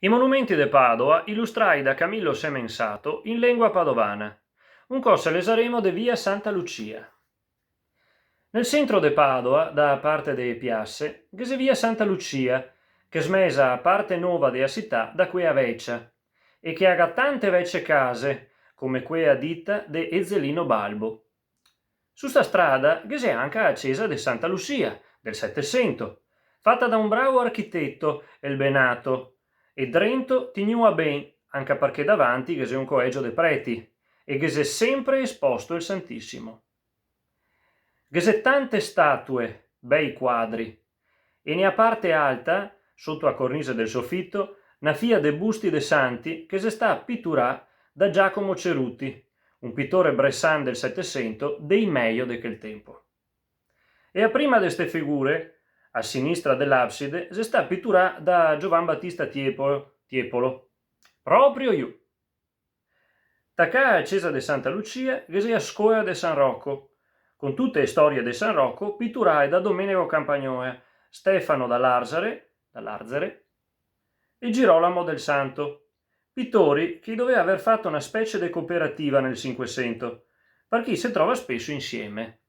I monumenti de Padova illustrai da Camillo Semensato in lingua padovana. Un cosa lesaremo de via Santa Lucia. Nel centro de Padova, da parte de Piasse, che se via Santa Lucia, che smesa a parte nova dea città da quea veccia, e che ha tante vecce case, come quea ditta de Ezzelino Balbo. Su sta strada che c'è anche la chiesa de Santa Lucia, del Settecento, fatta da un bravo architetto, el Benato, e drento tignua ben, anche perché davanti che c'è un collegio de preti, e che c'è sempre esposto il Santissimo. Che c'è tante statue, bei quadri, e ne a parte alta, sotto a cornise del soffitto, una fia de busti de santi che se sta pitturà da Giacomo Cerutti, un pittore bressan del Settecento dei meglio de quel tempo. E a prima de ste figure, a sinistra dell'abside, se sta pitturà da Giovan Battista Tiepolo, proprio io. Tacà a Cesa de Santa Lucia, che sia scuola de San Rocco, con tutte le storie de San Rocco pitturai da Domenico Campagnoia, Stefano da Larzare e Girolamo del Santo, pittori che doveva aver fatto una specie di cooperativa nel Cinquecento, per chi si trova spesso insieme,